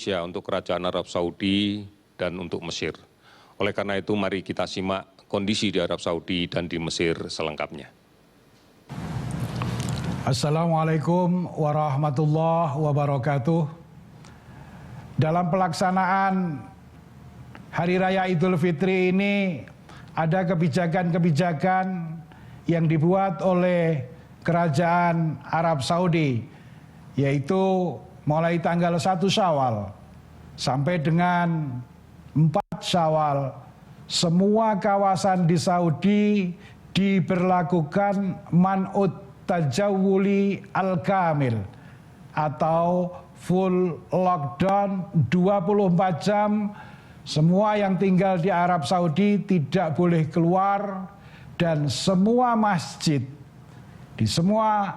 Indonesia untuk Kerajaan Arab Saudi dan untuk Mesir. Oleh karena itu, mari kita simak kondisi di Arab Saudi dan di Mesir selengkapnya. Assalamualaikum warahmatullahi wabarakatuh. Dalam pelaksanaan Hari Raya Idul Fitri ini ada kebijakan-kebijakan yang dibuat oleh Kerajaan Arab Saudi, yaitu mulai tanggal 1 Syawal sampai dengan 4 Syawal, semua kawasan di Saudi diberlakukan man'ut tajawuli al-kamil atau full lockdown 24 jam. Semua yang tinggal di Arab Saudi tidak boleh keluar, dan semua masjid di semua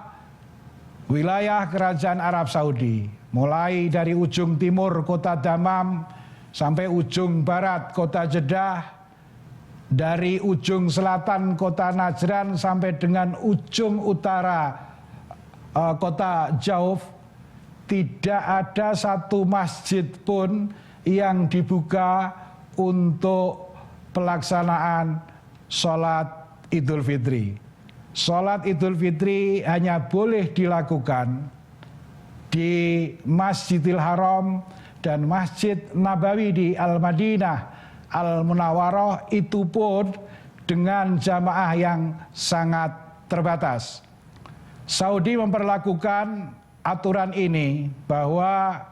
wilayah Kerajaan Arab Saudi, mulai dari ujung timur kota Damam sampai ujung barat kota Jeddah, dari ujung selatan kota Najran sampai dengan ujung utara kota Jauf, tidak ada satu masjid pun yang dibuka untuk pelaksanaan sholat Idul Fitri. Sholat Idul Fitri hanya boleh dilakukan di Masjidil Haram dan Masjid Nabawi di Al-Madinah Al-Munawwarah, itu pun dengan jamaah yang sangat terbatas. Saudi memperlakukan aturan ini bahwa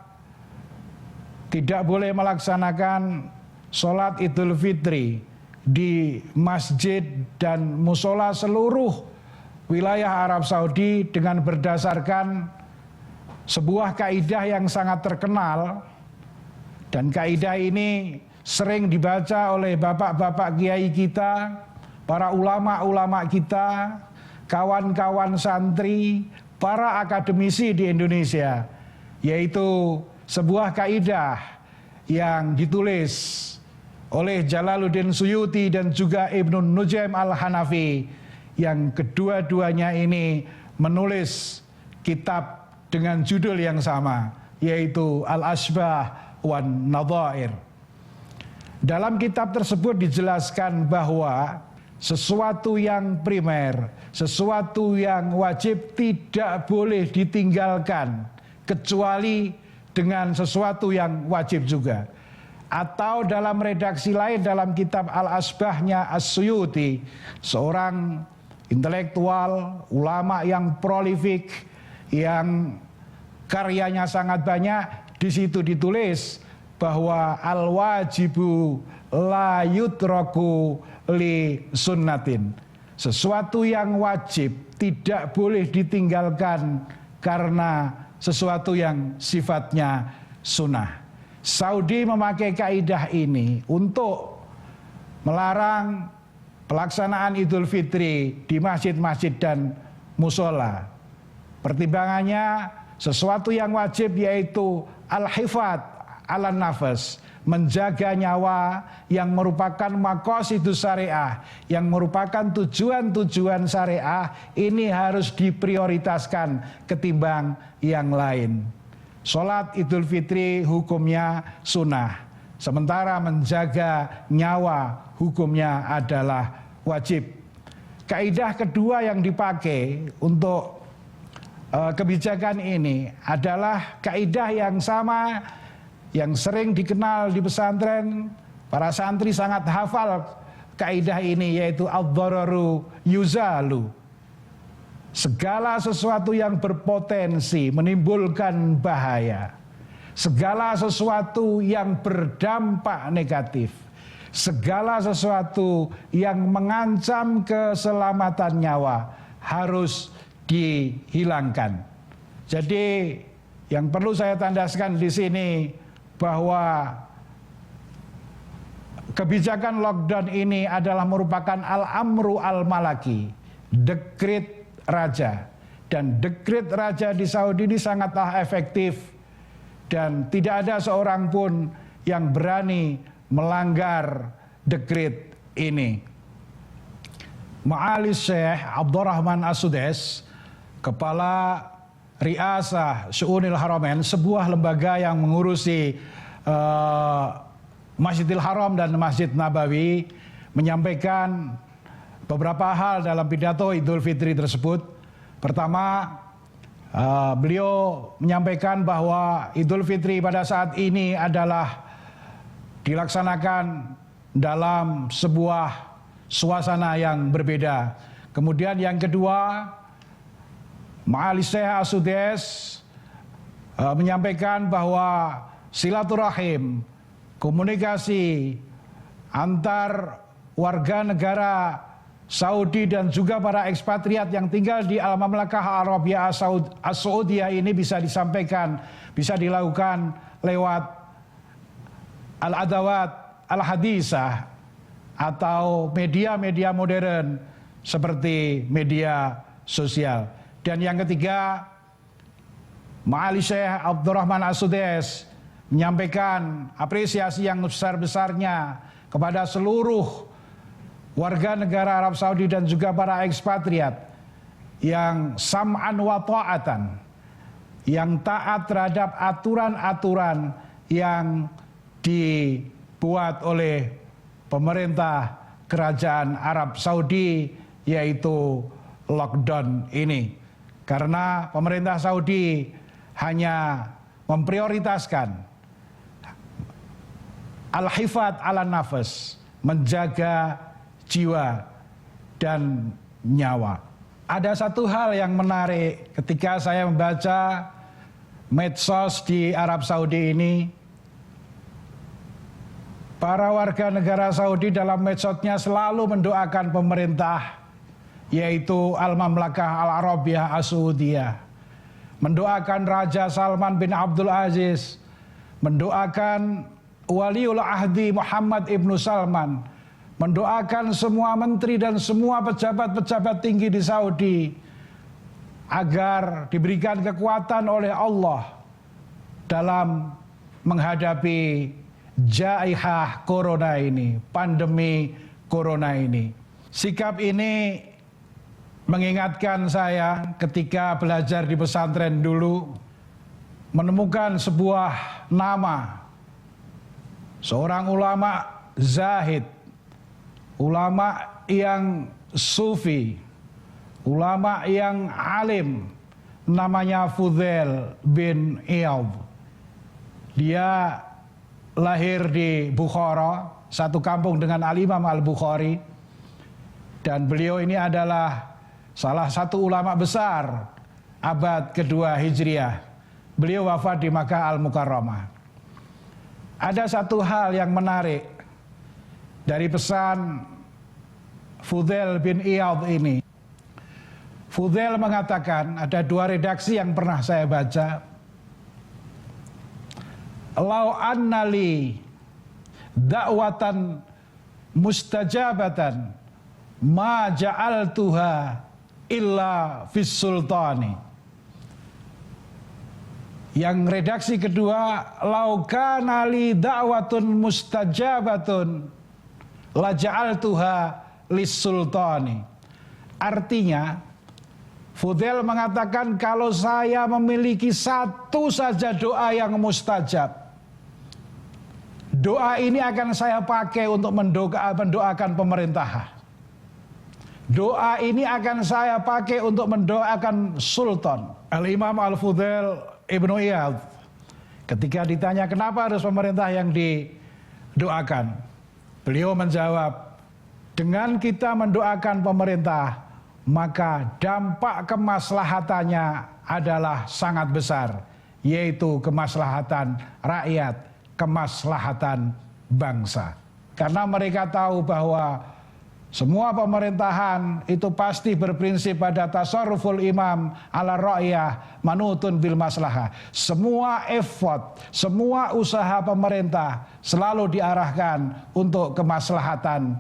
tidak boleh melaksanakan sholat Idul Fitri di masjid dan musola seluruh wilayah Arab Saudi dengan berdasarkan sebuah kaidah yang sangat terkenal, dan kaidah ini sering dibaca oleh bapak-bapak kiai kita, para ulama-ulama kita, kawan-kawan santri, para akademisi di Indonesia, yaitu sebuah kaidah yang ditulis oleh Jalaluddin Suyuti dan juga Ibnu Nujaim Al-Hanafi, yang kedua-duanya ini menulis kitab dengan judul yang sama, yaitu Al-Ashbah wan Nadhair. Dalam kitab tersebut dijelaskan bahwa sesuatu yang primer, sesuatu yang wajib tidak boleh ditinggalkan kecuali dengan sesuatu yang wajib juga. Atau dalam redaksi lain dalam kitab Al-Asbahnya As-Suyuti, seorang intelektual, ulama yang prolifik, yang karyanya sangat banyak, di situ ditulis bahwa al-wajibu la yutraku li sunnatin. Sesuatu yang wajib tidak boleh ditinggalkan karena sesuatu yang sifatnya sunnah. Saudi memakai kaidah ini untuk melarang pelaksanaan Idul Fitri di masjid-masjid dan musola. Pertimbangannya sesuatu yang wajib, yaitu al-hifad ala nafas, menjaga nyawa yang merupakan maqasidus syariah, yang merupakan tujuan-tujuan syariah, ini harus diprioritaskan ketimbang yang lain. Sholat Idul Fitri hukumnya sunnah, sementara menjaga nyawa hukumnya adalah wajib. Kaidah kedua yang dipakai untuk kebijakan ini adalah kaidah yang sama, yang sering dikenal di pesantren. Para santri sangat hafal kaidah ini, yaitu ad-dhararu yuzalu. Segala sesuatu yang berpotensi menimbulkan bahaya, segala sesuatu yang berdampak negatif, segala sesuatu yang mengancam keselamatan nyawa harus dihilangkan. Jadi yang perlu saya tandaskan di sini bahwa kebijakan lockdown ini adalah merupakan al-amru al-malaki, dekret raja, dan dekret raja di Saudi ini sangatlah efektif, dan tidak ada seorang pun yang berani melanggar dekret ini. Ma'ali Syekh Abdurrahman As-Sudais, Kepala Riasah Syu'unil Haramain, sebuah lembaga yang mengurusi Masjidil Haram dan Masjid Nabawi, menyampaikan beberapa hal dalam pidato Idul Fitri tersebut. Pertama, beliau menyampaikan bahwa Idul Fitri pada saat ini adalah dilaksanakan dalam sebuah suasana yang berbeda. Kemudian yang kedua, Ma'ali Syekh As-Sudais menyampaikan bahwa silaturahim, komunikasi antar warga negara Saudi dan juga para ekspatriat yang tinggal di Al-Mamlakah Al-Arabiyah As-Saudiyah ini bisa disampaikan, bisa dilakukan lewat al-adawat al-hadisah atau media-media modern seperti media sosial. Dan yang ketiga, Ma'ali Syekh Abdurrahman As-Sudais menyampaikan apresiasi yang besar-besarnya kepada seluruh warga negara Arab Saudi dan juga para ekspatriat yang sam'an wa ta'atan, yang taat terhadap aturan-aturan yang dibuat oleh pemerintah kerajaan Arab Saudi, yaitu lockdown ini. Karena pemerintah Saudi hanya memprioritaskan al-hifat ala nafas, menjaga jiwa dan nyawa. Ada satu hal yang menarik ketika saya membaca medsos di Arab Saudi ini. Para warga negara Saudi dalam medsosnya selalu mendoakan pemerintah, yaitu Al-Mamlakah Al-Arabiyah As-Saudiyah, mendoakan Raja Salman bin Abdul Aziz, mendoakan Waliul Ahdi Muhammad ibnu Salman, mendoakan semua menteri dan semua pejabat-pejabat tinggi di Saudi agar diberikan kekuatan oleh Allah dalam menghadapi jaihah corona ini, pandemi corona ini. Sikap ini mengingatkan saya ketika belajar di pesantren dulu, menemukan sebuah nama seorang ulama zahid, ulama yang sufi, ulama yang alim, namanya Fudail bin Iyad. Dia lahir di Bukhara, satu kampung dengan Al-Imam Al-Bukhari, dan beliau ini adalah salah satu ulama besar abad kedua Hijriah. Beliau wafat di Makkah Al-Mukarramah. Ada satu hal yang menarik dari pesan Fudail bin Iyad ini. Fudail mengatakan, ada dua redaksi yang pernah saya baca. Lau annali da'watan mustajabatan ma ja'altuha illa fis sultani. Yang redaksi kedua, lau kana li da'watun mustajabatun la ja'altuha lis sultani. Artinya, Fudail mengatakan, kalau saya memiliki satu saja doa yang mustajab, doa ini akan saya pakai untuk mendoakan pemerintah. Doa ini akan saya pakai untuk mendoakan sultan. Al-Imam Al-Fudail Ibnu Iyad, ketika ditanya kenapa harus pemerintah yang didoakan, beliau menjawab, dengan kita mendoakan pemerintah, maka dampak kemaslahatannya adalah sangat besar, yaitu kemaslahatan rakyat, kemaslahatan bangsa. Karena mereka tahu bahwa semua pemerintahan itu pasti berprinsip pada tasarruful imam ala ra'iyah manutun bil maslahah. Semua effort, semua usaha pemerintah selalu diarahkan untuk kemaslahatan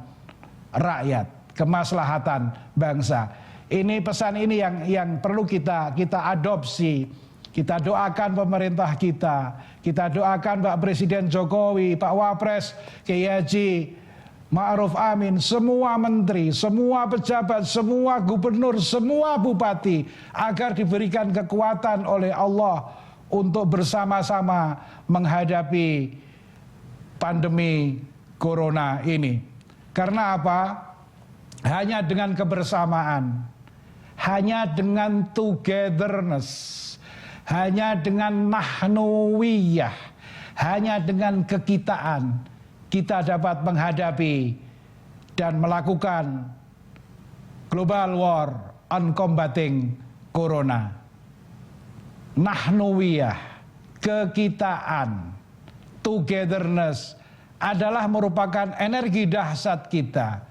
rakyat, kemaslahatan bangsa. Ini pesan ini yang perlu kita adopsi. Kita doakan pemerintah kita doakan Pak Presiden Jokowi, Pak Wapres Kiai Haji Ma'ruf Amin, semua menteri, semua pejabat, semua gubernur, semua bupati, agar diberikan kekuatan oleh Allah untuk bersama-sama menghadapi pandemi corona ini. Karena apa? Hanya dengan kebersamaan, hanya dengan togetherness, hanya dengan nahnuwiyah, hanya dengan kekitaan, kita dapat menghadapi dan melakukan global war on combating corona. Nahnuwiyah, kekitaan, togetherness adalah merupakan energi dahsyat kita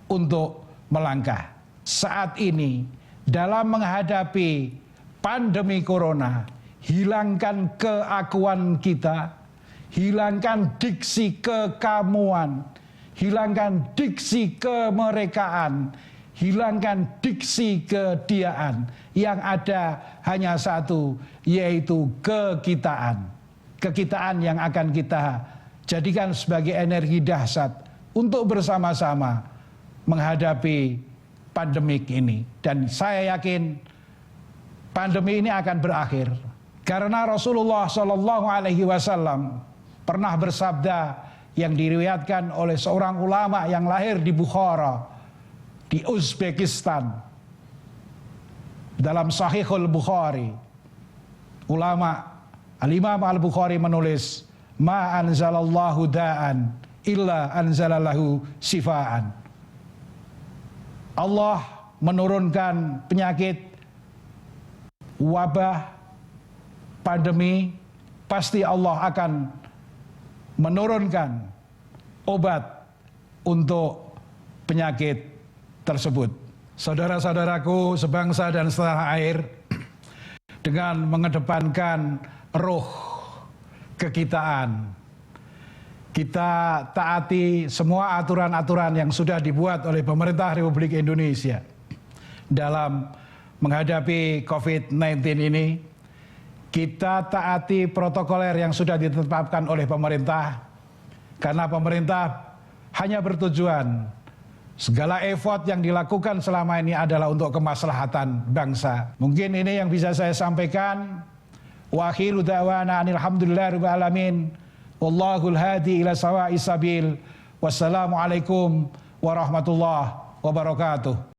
untuk melangkah. Saat ini dalam menghadapi pandemi corona, hilangkan keakuan kita, hilangkan diksi kekamuan, hilangkan diksi kemerekaan, hilangkan diksi kediaan. Yang ada hanya satu, yaitu kekitaan. Kekitaan yang akan kita jadikan sebagai energi dahsyat untuk bersama-sama menghadapi pandemik ini. Dan saya yakin pandemi ini akan berakhir. Karena Rasulullah SAW pernah bersabda yang diriwayatkan oleh seorang ulama yang lahir di Bukhara, di Uzbekistan, dalam Sahihul Bukhari. Ulama Al-Imam Al-Bukhari menulis, ma anzalallahu da'an illa anzalalahu sifaan. Allah menurunkan penyakit, wabah, pandemi, pasti Allah akan menurunkan obat untuk penyakit tersebut. Saudara-saudaraku sebangsa dan setanah air, dengan mengedepankan roh kekitaan, kita taati semua aturan-aturan yang sudah dibuat oleh pemerintah Republik Indonesia dalam menghadapi COVID-19 ini. Kita taati protokoler yang sudah ditetapkan oleh pemerintah, karena pemerintah hanya bertujuan segala effort yang dilakukan selama ini adalah untuk kemaslahatan bangsa. Mungkin ini yang bisa saya sampaikan. Wa akhiru da'wana alhamdulillahirabbil alamin. Wallahul hadi ila sawa'is sabil. Wassalamualaikum warahmatullahi wabarakatuh.